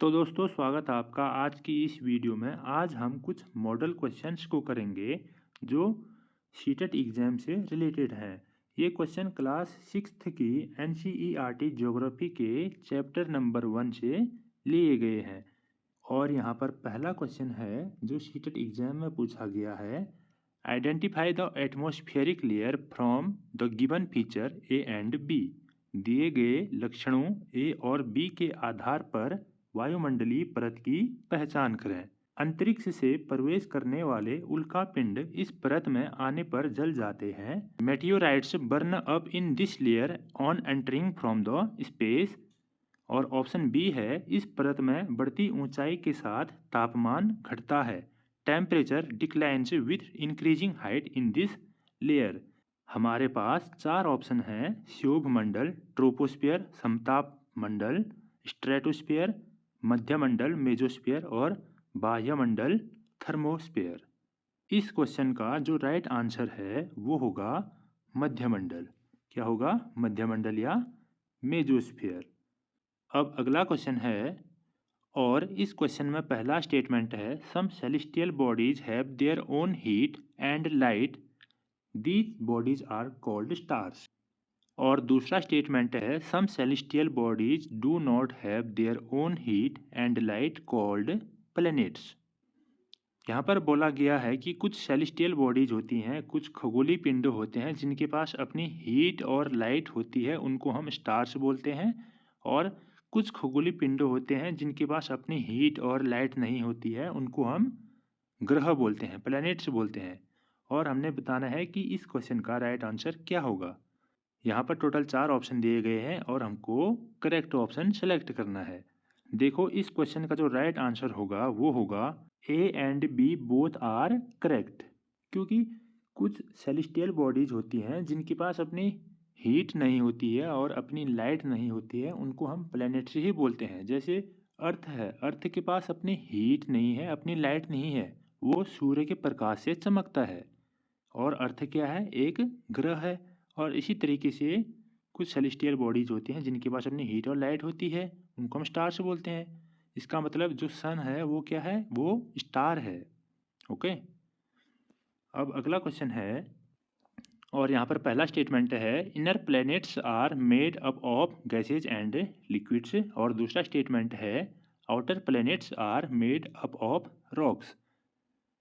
तो दोस्तों स्वागत है आपका आज की इस वीडियो में। आज हम कुछ मॉडल क्वेश्चंस को करेंगे जो सीटेट एग्जाम से रिलेटेड हैं। ये क्वेश्चन क्लास सिक्स्थ की एनसीईआरटी ज्योग्राफी के चैप्टर नंबर 1 से लिए गए हैं। और यहाँ पर पहला क्वेश्चन है जो सीटेट एग्जाम में पूछा गया है। Identify the atmospheric layer from the given feature A and B. दिए गए लक्षणों ए और बी के आधार पर वायुमंडलीय परत की पहचान करें। अंतरिक्ष से प्रवेश करने वाले उल्कापिंड इस परत में आने पर जल जाते हैं। Meteorites burn up in this layer on entering from the space. और ऑप्शन बी है इस परत में बढ़ती ऊंचाई के साथ तापमान घटता है। Temperature declines with increasing height in this layer. हमारे पास चार ऑप्शन हैं। क्षोभ मंडल, ट्रोपोस्फियर समताप मंडल, स्ट्रेटोस्फियर मध्यमंडल मेजोस्फियर और बाह्यमंडल थर्मोस्फियर। इस क्वेश्चन का जो राइट आंसर है वो होगा मध्यमंडल। क्या होगा? मध्यमंडल या मेजोस्फियर। अब अगला क्वेश्चन है और इस क्वेश्चन में पहला स्टेटमेंट है some celestial bodies have their own heat and light, these bodies are called stars. और दूसरा स्टेटमेंट है some celestial bodies do not have their own heat and light called planets. यहाँ पर बोला गया है कि कुछ सेलेस्टियल बॉडीज होती हैं, कुछ खगोलीय पिंड होते हैं जिनके पास अपनी हीट और लाइट होती है, उनको हम स्टार्स बोलते हैं। और कुछ खगोलीय पिंड होते हैं जिनके पास अपनी हीट और लाइट नहीं होती है, उनको हम ग्रह बोलते हैं, प्लैनेट्स बोलते हैं। और हमने बताना है कि इस क्वेश्चन का राइट आंसर क्या होगा। यहाँ पर टोटल चार ऑप्शन दिए गए हैं और हमको करेक्ट ऑप्शन सेलेक्ट करना है। देखो इस क्वेश्चन का जो राइट आंसर होगा वो होगा A and B both are correct. क्योंकि कुछ सेलेस्टियल बॉडीज होती हैं जिनके पास अपनी हीट नहीं होती है और अपनी लाइट नहीं होती है, उनको हम प्लैनेट्स ही बोलते हैं। जैसे अर्थ है, अर्थ के पास अपनी हीट नहीं है, अपनी लाइट नहीं है, वो सूर्य के प्रकाश से चमकता है और अर्थ क्या है? एक ग्रह है। और इसी तरीके से कुछ सेलेस्टियल बॉडीज होती हैं जिनके पास अपनी हीट और लाइट होती है, उनको हम स्टार्स बोलते हैं। इसका मतलब जो सन है वो क्या है? वो स्टार है। ओके। अब अगला क्वेश्चन है और यहाँ पर पहला स्टेटमेंट है inner planets are made up of gases and liquids. और दूसरा स्टेटमेंट है outer planets are made up of rocks.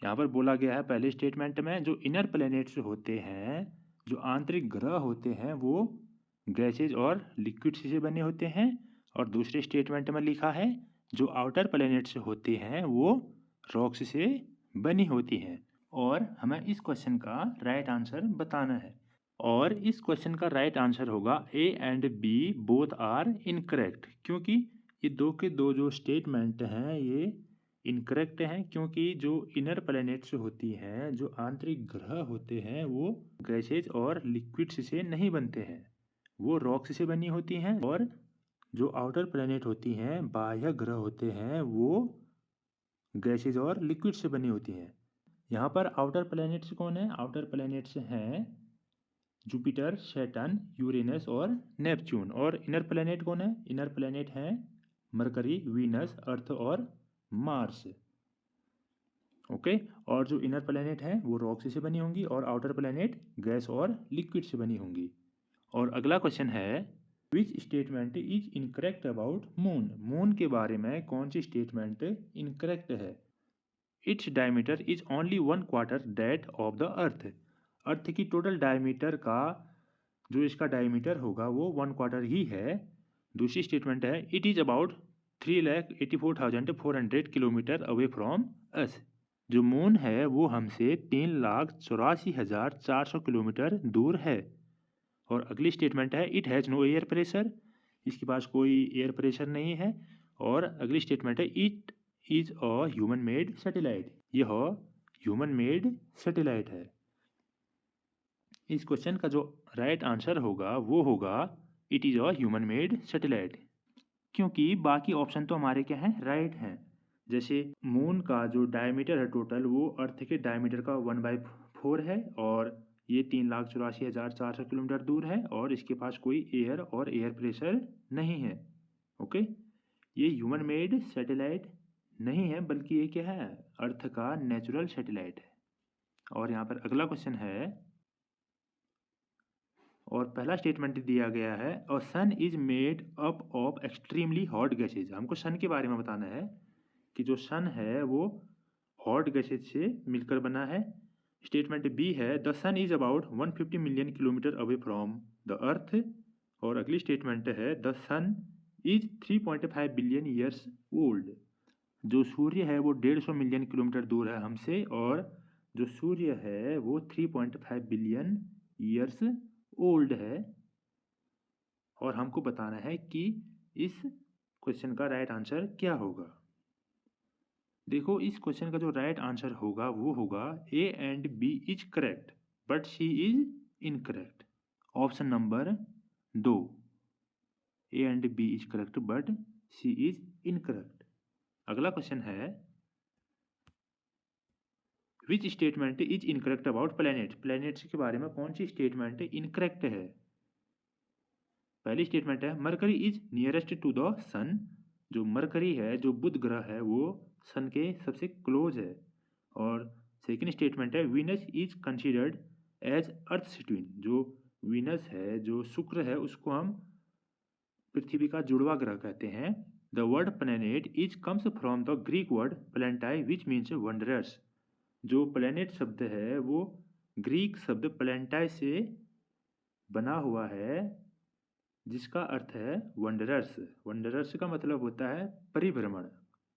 यहाँ पर बोला गया है पहले स्टेटमेंट में जो इनर प्लैनेट्स होते हैं, जो आंतरिक ग्रह होते हैं, वो गैसेज और लिक्विड्स से बने होते हैं। और दूसरे स्टेटमेंट में लिखा है जो आउटर प्लैनेट्स होते हैं वो रॉक्स से बनी होती हैं। और हमें इस क्वेश्चन का राइट आंसर बताना है। और इस क्वेश्चन का राइट आंसर होगा A and B both are incorrect. क्योंकि ये दो के दो जो स्टेटमेंट हैं ये इनकरेक्ट हैं। क्योंकि जो इनर प्लैनेट्स होती हैं, जो आंतरिक ग्रह होते हैं, वो गैसेज और लिक्विड्स से नहीं बनते हैं, वो रॉक्स से बनी होती हैं। और जो आउटर प्लैनेट होती हैं, बाह्य ग्रह होते हैं, वो गैसेज और लिक्विड से बनी होती हैं। यहाँ पर आउटर प्लैनेट्स कौन है? आउटर प्लैनेट्स हैं जुपिटर, सैटर्न, यूरेनस और नेपच्यून। और इनर प्लैनेट कौन है? इनर प्लैनेट हैं मरकरी, वीनस, अर्थ और मार्स। ओके। और जो इनर प्लैनेट है वो रॉक से बनी होंगी और आउटर प्लैनेट गैस और लिक्विड से बनी होंगी। और अगला क्वेश्चन है which statement is incorrect about moon. Moon के बारे में कौन सी स्टेटमेंट इनकरेक्ट है? Its diameter is only 1/4 that of the earth. Earth की टोटल डायमीटर का जो इसका डायमीटर होगा वो 1/4 ही है। दूसरी स्टेटमेंट है it is about 3,84,400 kilometre away from us. जो मून है वो हमसे 3,84,400 किलोमीटर दूर है। और अगली स्टेटमेंट है it has no air pressure. इसके पास कोई एयर प्रेशर नहीं है। और अगली स्टेटमेंट है it is a human made satellite. यह ह्यूमन मेड सैटेलाइट है। इस क्वेश्चन का जो राइट आंसर होगा वो होगा it is a human made satellite. क्योंकि बाकी ऑप्शन तो हमारे क्या हैं? राइट हैं। जैसे मून का जो डायमीटर है टोटल वो अर्थ के डायमीटर का 1/4 है और ये 3,84,400 किलोमीटर दूर है और इसके पास कोई एयर और एयर प्रेशर नहीं है। ओके। ये ह्यूमन मेड सैटेलाइट नहीं है, बल्कि ये क्या है, अर्थ का नेचुरल सैटेलाइट है। और यहाँ पर अगला क्वेश्चन है, और पहला स्टेटमेंट दिया गया है, और sun is made up of extremely hot gases. हमको सन के बारे में बताना है कि जो सन है वो हॉट गैसेज से मिलकर बना है। स्टेटमेंट बी है, the sun is about 150 million kilometre away from the earth. और अगली स्टेटमेंट है, the sun is 3.5 billion years old. जो सूर्य है वो 150 मिलियन किलोमीटर दूर है हमसे, और जो सूर्य है वो 3.5 बिलियन ईयर्स ओल्ड है। और हमको बताना है कि इस क्वेश्चन का राइट आंसर क्या होगा। देखो, इस क्वेश्चन का जो राइट आंसर होगा वो होगा A and B is correct but C is incorrect. Option number 2, A and B is correct but C is incorrect. अगला क्वेश्चन है, which statement is incorrect about planets. Planets के बारे में कौन सी स्टेटमेंट इनकरेक्ट है। पहली स्टेटमेंट है, mercury is nearest to the sun. जो मरकरी है, जो बुध ग्रह है, वो सन के सबसे क्लोज है। और सेकंड स्टेटमेंट है, Venus is considered as earth twin. जो वीनस है, जो शुक्र है, उसको हम पृथ्वी का जुड़वा ग्रह कहते हैं। The word planet is comes from the Greek word planetai which means wanderers. जो प्लैनेट शब्द है वो ग्रीक शब्द प्लैंटाई से बना हुआ है, जिसका अर्थ है वंडरस। वंडरस का मतलब होता है परिभ्रमण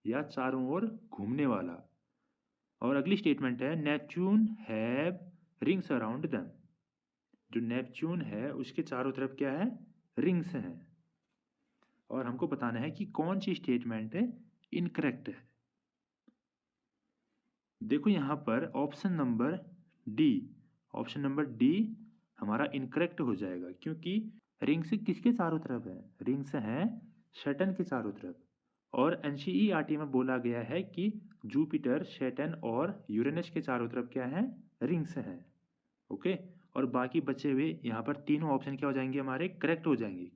या चारों ओर घूमने वाला। और अगली स्टेटमेंट है, Neptune have rings around them. जो नेपच्यून है उसके चारों तरफ क्या है, रिंग्स हैं। और हमको बताना है कि कौन सी स्टेटमेंट इनकरेक्ट है। देखो यहाँ पर option number D, option number D हमारा इनकरेक्ट हो जाएगा, क्योंकि रिंग्स किसके चारों तरफ है, रिंग्स हैं सैटर्न के चारों तरफ। और एनसीईआरटी में बोला गया है कि जुपिटर, सैटर्न और यूरेनस के चारों तरफ क्या है, रिंग्स हैं। ओके, और बाकी बचे हुए यहाँ पर तीनों ऑप्शन क्या हो जाएंगे, हमारे करेक्ट हो जाएंगे।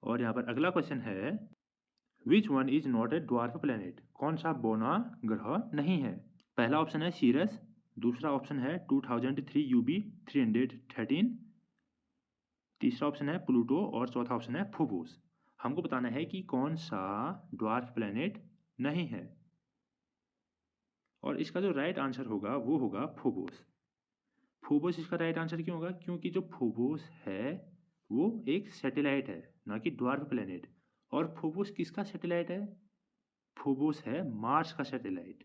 और यहाँ पर अगला क्वेश्चन है, which one is not a dwarf planet. कौन सा बौना ग्रह नहीं है। पहला ऑप्शन है सीरस, दूसरा ऑप्शन है 2003 UB 313, तीसरा ऑप्शन है प्लूटो, और चौथा ऑप्शन है फोबोस। हमको बताना है कि कौन सा ड्वार्फ प्लैनेट नहीं है। और इसका जो राइट आंसर होगा वो होगा फोबोस। फोबोस इसका राइट आंसर क्यों होगा, क्योंकि जो फोबोस है वो एक सैटेलाइट है, ना कि ड्वार्फ प्लैनेट। और फोबोस किसका सैटेलाइट है, फोबोस है मार्स का सैटेलाइट।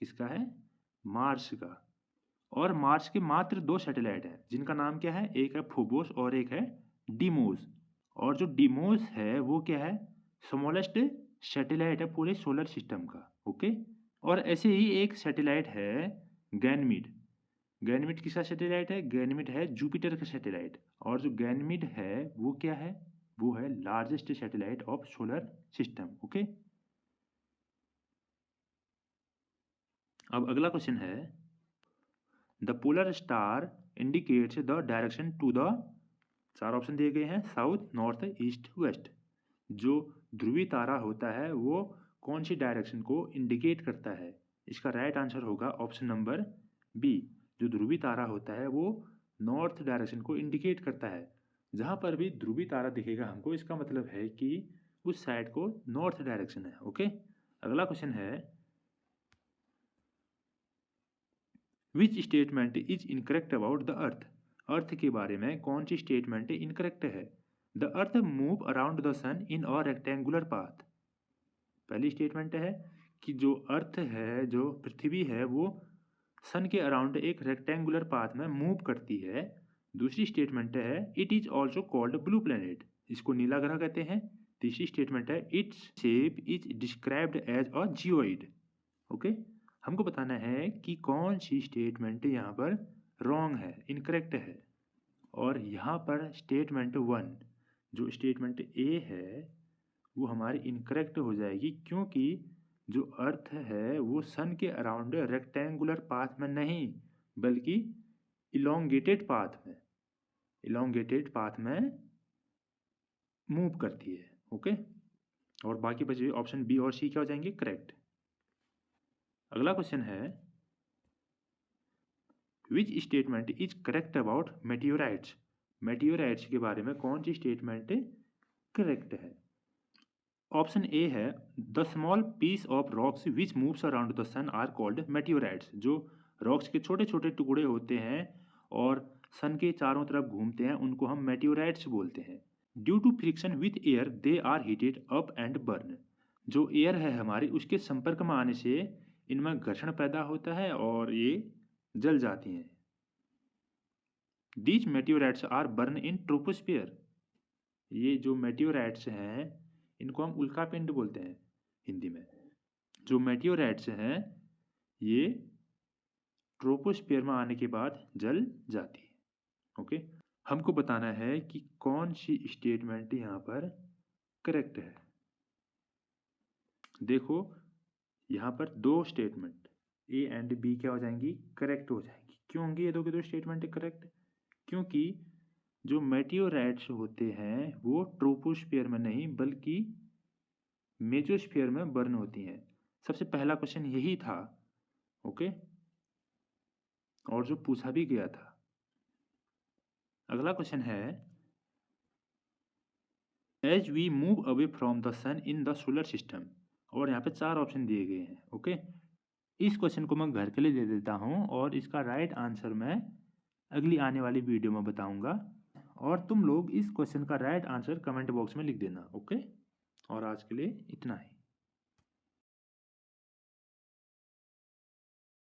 किसका है, मार्स का। और मार्स के मात्र 2 सैटेलाइट हैं, जिनका नाम क्या है, एक है फोबोस और एक है डीमोस। और जो डीमोस है वो क्या है, स्मॉलेस्ट सैटेलाइट है पूरे सोलर सिस्टम का। ओके, और ऐसे ही एक सैटेलाइट है गैनमीड। गैनमीड किसका सैटेलाइट है, गैनमीड है जुपिटर का सैटेलाइट। और जो गैनमीड है वो क्या है, वो है largest satellite of solar system. Okay, अब अगला क्वेश्चन है, the polar star indicates the direction to the. 4 option दिए गए हैं, साउथ, नॉर्थ, ईस्ट, वेस्ट। जो ध्रुवी तारा होता है वो कौन सी डायरेक्शन को इंडिकेट करता है। इसका राइट आंसर होगा ऑप्शन नंबर बी। जो ध्रुवी तारा होता है वो नॉर्थ डायरेक्शन को इंडिकेट करता है। जहाँ पर भी ध्रुवी तारा दिखेगा हमको, इसका मतलब है कि उस साइड को नॉर्थ डायरेक्शन है। ओके, अगला क्वेश्चन है, which statement is incorrect about the earth. Earth के बारे में कौन सी स्टेटमेंट इनकरेक्ट है। The earth move around the sun in a rectangular path. पहली स्टेटमेंट है कि जो अर्थ है, जो पृथ्वी है, वो सन के अराउंड एक रेक्टेंगुलर पाथ में मूव करती है। दूसरी स्टेटमेंट है, it is also called blue planet. इसको नीला ग्रह कहते हैं। तीसरी स्टेटमेंट है, its shape is described as a geoid. Okay, हमको बताना है कि कौन सी स्टेटमेंट यहाँ पर रॉन्ग है, इनकरेक्ट है। और यहाँ पर स्टेटमेंट 1, जो स्टेटमेंट ए है, वो हमारी इनकरेक्ट हो जाएगी, क्योंकि जो अर्थ है वो सन के अराउंड रेक्टेंगुलर पाथ में नहीं, बल्कि इलोंगेटेड पाथ में मूव करती है। ओके, और बाकी बचे हुए ऑप्शन बी और सी क्या हो जाएंगे? करेक्ट। अगला क्वेश्चन है, which statement is correct about meteorites? Meteorites के बारे में कौन सी स्टेटमेंट करेक्ट है? ऑप्शन ए है, the small piece of rocks which moves around the sun are called meteorites. जो रॉक्स के छोटे छोटे टुकड़े होते हैं और सन के चारों तरफ घूमते हैं उनको हम मेटियोराइट्स बोलते हैं। Due to friction with air they are heated up and burn. जो एयर है हमारी उसके संपर्क में आने से इनमें घर्षण पैदा होता है और ये जल जाती हैं। These meteorites are burn in troposphere. ये जो मेटियोराइट्स हैं इनको हम उल्कापिंड बोलते हैं हिंदी में। जो मेटियोराइट्स हैं ये ट्रोपोस्फियर में आने के बाद जल जाती है। ओके, हमको बताना है कि कौन सी स्टेटमेंट यहाँ पर करेक्ट है। देखो यहाँ पर दो स्टेटमेंट ए एंड बी क्या हो जाएंगी? करेक्ट हो जाएंगी। क्यों होंगी ये दो की दो स्टेटमेंट करेक्ट? क्योंकि जो मेटियोराइट्स होते हैं वो ट्रोपोस्फियर में नहीं बल्कि मेसोस्फियर में बर्न होती हैं। सबसे पहला क्वेश्चन यही था। ओके, और जो पूछा भी गया था। अगला क्वेश्चन है, as we move away from the sun in the solar system. और यहाँ पे 4 ऑप्शन दिए गए हैं। ओके, इस क्वेश्चन को मैं घर के लिए दे देता हूँ और इसका राइट आंसर मैं अगली आने वाली वीडियो में बताऊंगा। और तुम लोग इस क्वेश्चन का राइट आंसर कमेंट बॉक्स में लिख देना। ओके, और आज के लिए इतना ही।